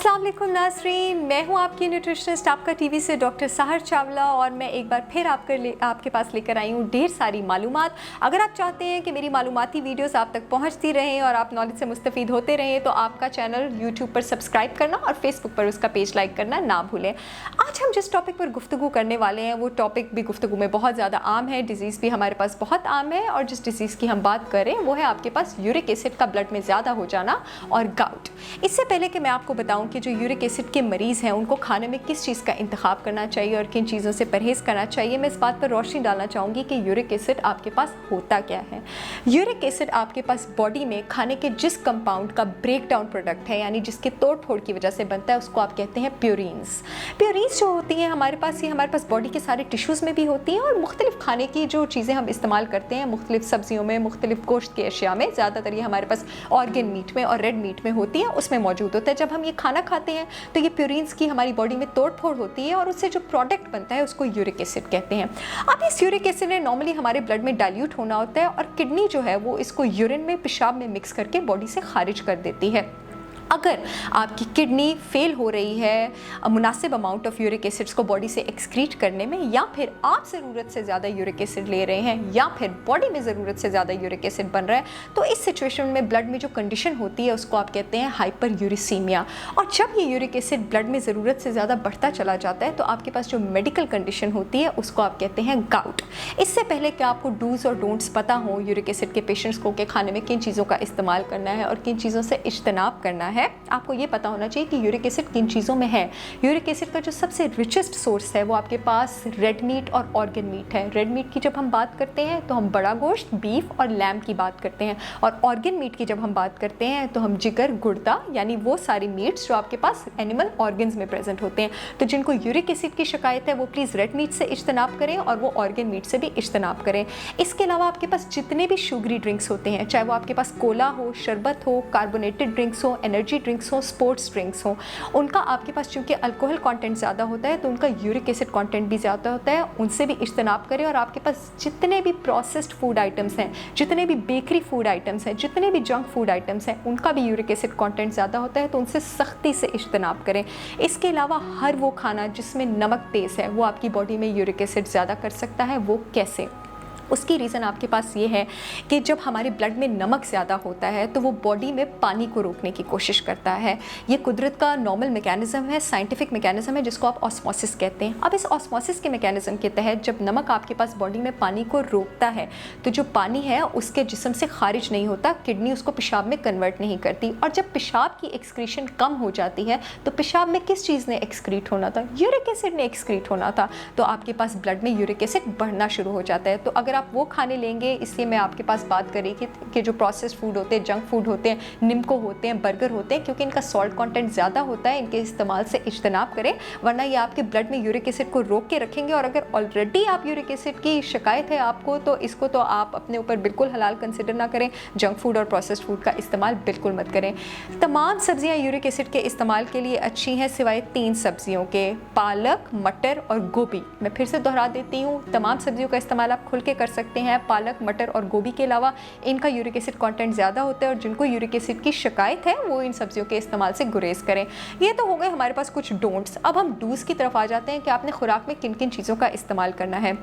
अस्सलाम वालेकुम नाज़रीन, मैं हूं आपकी न्यूट्रिशनिस्ट आपका टीवी से डॉक्टर सहर चावला और मैं एक बार फिर आपके पास लेकर आई हूं ढेर सारी मालूमात। अगर आप चाहते हैं कि मेरी मालूमाती वीडियोस आप तक पहुंचती रहें और आप नॉलेज से मुस्तफ़ीद होते रहें तो आपका चैनल यूट्यूब पर सब्सक्राइब करना और फेसबुक पर उसका पेज लाइक करना ना भूलें। आज हम जिस टॉपिक पर गुफ्तगू करने वाले हैं वो टॉपिक भी गुफ्तगू में बहुत ज़्यादा आम है, डिज़ीज़ भी हमारे पास बहुत आम है और जिस डिज़ीज़ की हम बात करें वो है आपके पास यूरिक एसिड का ब्लड में ज़्यादा हो जाना और गाउट। इससे पहले कि मैं आपको बताऊं कि जो यूरिक एसिड के मरीज़ हैं उनको खाने में किस चीज़ का इंतखाब करना चाहिए और किन चीज़ों से परहेज़ करना चाहिए, मैं इस बात पर रोशनी डालना चाहूँगी कि यूरिक एसिड आपके पास होता क्या है। यूरिक एसिड आपके पास बॉडी में खाने के जिस कंपाउंड का ब्रेक डाउन प्रोडक्ट है, यानी जिसके तोड़ फोड़ की वजह से बनता है, उसको आप कहते हैं प्यूरिन्स। प्यूरिन्स जो होती हैं हमारे पास, ये हमारे पास बॉडी के सारे टिश्यूज़ में भी होती हैं और मुख्तलिफ खाने की जो चीज़ें हम इस्तेमाल करते हैं, मुख्तलिफ सब्जियों में, मुख्तलिफ गोश्त के अशिया में, ज़्यादातर ये हमारे पास ऑर्गन मीट में और रेड मीट में होती है, उसमें मौजूद होता है। जब हम ये खाना खाते हैं तो ये प्यूरिन्स की हमारी बॉडी में तोड़ फोड़ होती है और उससे जो प्रोडक्ट बनता है उसको यूरिक एसिड कहते हैं। अब इस यूरिक एसिड ने नॉर्मली हमारे ब्लड में डाइल्यूट होना होता है और किडनी जो है वो इसको यूरिन में, पेशाब में मिक्स करके बॉडी से खारिज कर देती है। अगर आपकी किडनी फेल हो रही है मुनासिब अमाउंट ऑफ यूरिक एसिड्स को बॉडी से एक्सक्रीट करने में, या फिर आप ज़रूरत से ज़्यादा यूरिक एसिड ले रहे हैं, या फिर बॉडी में ज़रूरत से ज़्यादा यूरिक एसिड बन रहा है, तो इस सिचुएशन में ब्लड में जो कंडीशन होती है उसको आप कहते हैं हाइपर यूरिसीमिया। और जब ये यूरिक एसिड ब्लड में ज़रूरत से ज़्यादा बढ़ता चला जाता है तो आपके पास जो मेडिकल कंडीशन होती है उसको आप कहते हैं गाउट। इससे पहले कि आपको डूज और डोंट्स पता हो यूरिक एसिड के पेशेंट्स को कि खाने में किन चीज़ों का इस्तेमाल करना है और किन चीज़ों से इज्तनाब करना है, आपको ये पता होना चाहिए कि यूरिक एसिड किन चीज़ों में है। यूरिक एसिड का जो सबसे रिचेस्ट सोर्स है वो आपके पास रेड मीट और ऑर्गन मीट है। रेड मीट की जब हम बात करते हैं तो हम बड़ा गोश्त, बीफ और लैम की बात करते हैं, और ऑर्गन मीट की जब हम बात करते हैं तो हम जिगर, गुर्दा, यानी वो सारी मीट्स जो आपके पास एनिमल ऑर्गन्स में प्रेजेंट होते हैं। तो जिनको यूरिक एसिड की शिकायत है वो प्लीज़ रेड मीट से इज्तनाब करें और वो ऑर्गन मीट से भी इज्तनाब करें। इसके अलावा आपके पास जितने भी शुगरी ड्रिंक्स होते हैं, चाहे वो आपके पास कोला हो, शरबत हो, कार्बोनेटेड ड्रिंक्स हो, एनर्जी ड्रिंक्स हो, स्पोर्ट्स ड्रिंक्स हो, उनका आपके पास चूंकि अल्कोहल कंटेंट ज़्यादा होता है तो उनका यूरिक एसिड कंटेंट भी ज़्यादा होता है, उनसे भी इज्तनाब करें। और आपके पास जितने भी प्रोसेस्ड फूड आइटम्स हैं, जितने भी बेकरी फूड आइटम्स हैं, जितने भी जंक फूड आइटम्स हैं, उनका भी यूरिक एसिड कंटेंट ज़्यादा होता है, तो उनसे सख्ती से इज्तनाब करें। इसके अलावा हर वो खाना जिसमें नमक तेज़ है वो आपकी बॉडी में यूरिक एसिड ज़्यादा कर सकता है। वो कैसे? उसकी रीज़न आपके पास ये है कि जब हमारे ब्लड में नमक ज़्यादा होता है तो वो बॉडी में पानी को रोकने की कोशिश करता है। ये कुदरत का नॉर्मल मैकेनिज़्म है, साइंटिफिक मैकेनिज़्म है, जिसको आप ऑस्मोसिस कहते हैं। अब इस ऑस्मोसिस के मैकेनिज़्म के तहत जब नमक आपके पास बॉडी में पानी को रोकता है तो जो पानी है उसके जिस्म से खारिज नहीं होता, किडनी उसको पेशाब में कन्वर्ट नहीं करती, और जब पेशाब की एक्सक्रीशन कम हो जाती है तो पेशाब में किस चीज़ ने एक्सक्रीट होना था? यूरिक एसिड ने एक्सक्रीट होना था। तो आपके पास ब्लड में यूरिक एसिड बढ़ना शुरू हो जाता है। तो अगर आप वो खाने लेंगे, इसलिए मैं आपके पास बात करी कि जो प्रोसेस्ड फूड होते हैं, जंक फूड होते हैं, निम्को होते हैं, बर्गर होते हैं, क्योंकि इनका सॉल्ट कंटेंट ज़्यादा होता है, इनके इस्तेमाल से इज्तनाब करें, वरना ये आपके ब्लड में यूरिक एसिड को रोक के रखेंगे। और अगर ऑलरेडी आप यूरिक एसिड की शिकायत है आपको, तो इसको तो आप अपने ऊपर बिल्कुल हलाल कंसिडर ना करें। जंक फूड और प्रोसेस्ड फूड का इस्तेमाल बिल्कुल मत करें। तमाम सब्जियाँ यूरिक एसिड के इस्तेमाल के लिए अच्छी हैं सिवाय 3 सब्जियों के, पालक, मटर और गोभी। मैं फिर से दोहरा देती हूँ, तमाम सब्जियों का इस्तेमाल आप खुल के कर सकते हैं। पालक, मटर और गोभी के अलावा इनका यूरिक एसिड कंटेंट ज़्यादा होता है और जिनको यूरिक एसिड की शिकायत है वो इन सब्जियों के इस्तेमाल से गुरेज करें। ये तो हो गए हमारे पास कुछ डोंट्स। अब हम डूज की तरफ आ जाते हैं कि आपने खुराक में किन किन चीज़ों का इस्तेमाल करना है।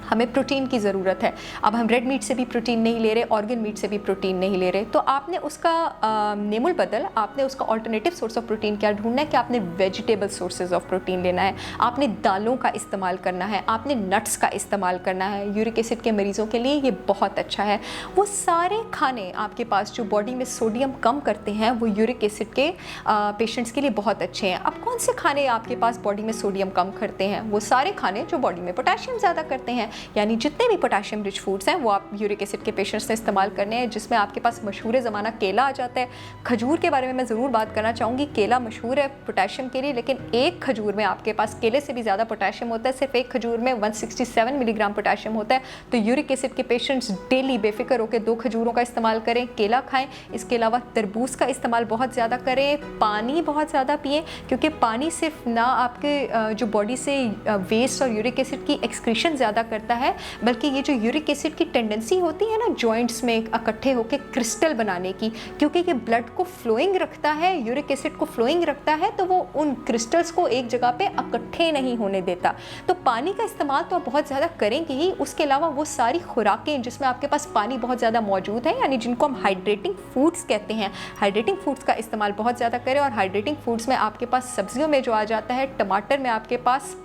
हमें प्रोटीन की ज़रूरत है। अब हम रेड मीट से भी प्रोटीन नहीं ले रहे, ऑर्गन मीट से भी प्रोटीन नहीं ले रहे, तो आपने उसका नेमुल बदल, आपने उसका ऑल्टरनेटिव सोर्स ऑफ प्रोटीन क्या ढूंढना है कि आपने वेजिटेबल सोर्सेज ऑफ प्रोटीन लेना है, आपने दालों का इस्तेमाल करना है, आपने नट्स का इस्तेमाल करना है। यूरिक एसिड के मरीज़ों के लिए ये बहुत अच्छा है। वो सारे खाने आपके पास जो बॉडी में सोडियम कम करते हैं वो यूरिक एसिड के पेशेंट्स के लिए बहुत अच्छे हैं। अब कौन से खाने आपके पास बॉडी में सोडियम कम करते हैं? वो सारे खाने जो बॉडी में पोटेशियम ज़्यादा करते हैं, यानी जितने भी पोटेशियम रिच फूड्स हैं वो आप यूरिक एसिड के पेशेंट्स ने इस्तेमाल करने हैं, जिसमें आपके पास मशहूर ज़माना केला आ जाता है। खजूर के बारे में मैं ज़रूर बात करना चाहूँगी। केला मशहूर है पोटेशियम के लिए, लेकिन एक खजूर में आपके पास केले से भी ज़्यादा पोटेशियम होता है। सिर्फ एक खजूर में 167 मिलीग्राम पोटेशियम होता है। तो यूरिक एसिड के पेशेंट्स डेली बेफिक्र होकर 2 खजूरों का इस्तेमाल करें, केला खाएँ। इसके अलावा तरबूज का इस्तेमाल बहुत ज़्यादा करें, पानी बहुत ज़्यादा पिएँ, क्योंकि पानी सिर्फ ना आपके जो बॉडी से वेस्ट और यूरिक एसिड की एक्सक्रीशन ज़्यादा करता करता है, बल्कि ये जो यूरिक एसिड की टेंडेंसी होती है ना जॉइंट्स में इकट्ठे होकर क्रिस्टल बनाने की, क्योंकि ये ब्लड को फ्लोइंग रखता है, यूरिक एसिड को फ्लोइंग रखता है, तो वो उन क्रिस्टल्स को एक जगह पे इकट्ठे नहीं होने देता। तो पानी का इस्तेमाल तो आप बहुत ज़्यादा करेंगे ही, उसके अलावा वो सारी खुराकें जिसमें आपके पास पानी बहुत ज़्यादा मौजूद है, यानी जिनको हम हाइड्रेटिंग फूड्स कहते हैं, हाइड्रेटिंग फूड्स का इस्तेमाल बहुत ज़्यादा करें। और हाइड्रेटिंग फूड्स में आपके पास सब्जियों में जो आ जाता है, टमाटर में आपके पास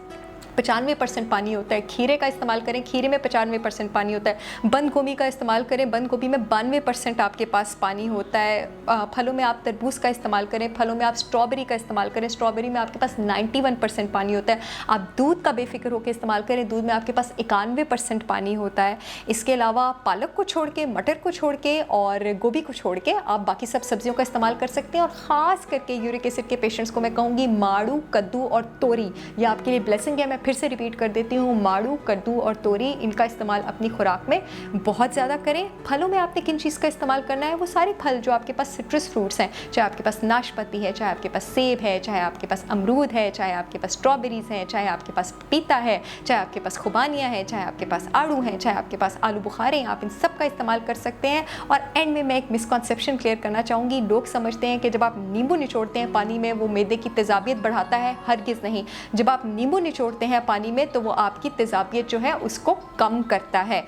95% पानी होता है, खीरे का इस्तेमाल करें, खीरे में 95% पानी होता है, बंद गोभी का इस्तेमाल करें, बंद गोभी में 92% आपके पास पानी होता है। फलों में आप तरबूज का इस्तेमाल करें, फलों में आप स्ट्रॉबेरी का इस्तेमाल करें, स्ट्रॉबेरी में आपके पास 91% पानी होता है। आप दूध का बेफिक्र होकर इस्तेमाल करें, दूध में आपके पास 91% पानी होता है। इसके अलावा पालक को छोड़ के, मटर को छोड़ के और गोभी को छोड़ के आप बाकी सब सब्जियों का इस्तेमाल कर सकते हैं। और ख़ास करके यूरिक एसिड के पेशेंट्स को मैं कहूँगी माड़ू, कद्दू और तोरी, ये आपके लिए ब्लेसिंग है। मैं फिर से रिपीट कर देती हूँ, माड़ू, कद्दू और तोरी, इनका इस्तेमाल अपनी खुराक में बहुत ज़्यादा करें। फलों में आपने किन चीज़ का इस्तेमाल करना है, वो सारे फल जो आपके पास सिट्रस फ्रूट्स हैं, चाहे आपके पास नाशपाती है, चाहे आपके पास सेब है, चाहे आपके पास अमरूद है, चाहे आपके पास स्ट्रॉबेरीज़ हैं, चाहे आपके पास पपीता है, चाहे आपके पास खुबानियाँ हैं, चाहे आपके पास आड़ू हैं, चाहे आपके पास आलू बुखारे हैं, आप इन सब का इस्तेमाल कर सकते हैं। और एंड में मैं एक मिसकॉन्सेप्शन क्लियर करना चाहूँगी। लोग समझते हैं कि जब आप नींबू निचोड़ते हैं पानी में वो मैदे की तेज़ाबियत बढ़ाता है, हरगिज़ नहीं। जब आप नींबू निचोड़ते हैं पानी में तो वो आपकी तेज़ाबियत जो है उसको कम करता है।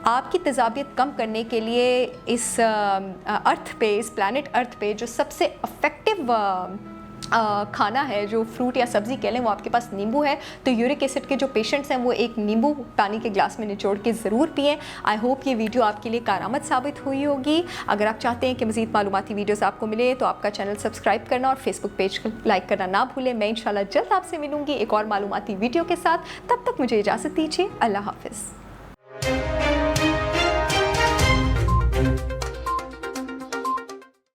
आपकी तेज़ाबियत कम करने के लिए इस अर्थ पे, इस प्लैनेट अर्थ पे जो सबसे इफ़ेक्टिव खाना है, जो फ्रूट या सब्ज़ी कह लें, वो आपके पास नींबू है। तो यूरिक एसिड के जो पेशेंट्स हैं वो एक नींबू पानी के ग्लास में निचोड़ के ज़रूर पिएं। आई होप ये वीडियो आपके लिए कारआमद साबित हुई होगी। अगर आप चाहते हैं कि मज़ीद मालूमाती वीडियोज़ आपको मिले तो आपका चैनल सब्सक्राइब करना और फेसबुक पेज को लाइक करना ना भूलें। मैं इंशाल्लाह जल्द आपसे मिलूँगी एक और मालूमाती वीडियो के साथ। तब तक मुझे इजाज़त दीजिए। अल्लाह हाफ़िज़।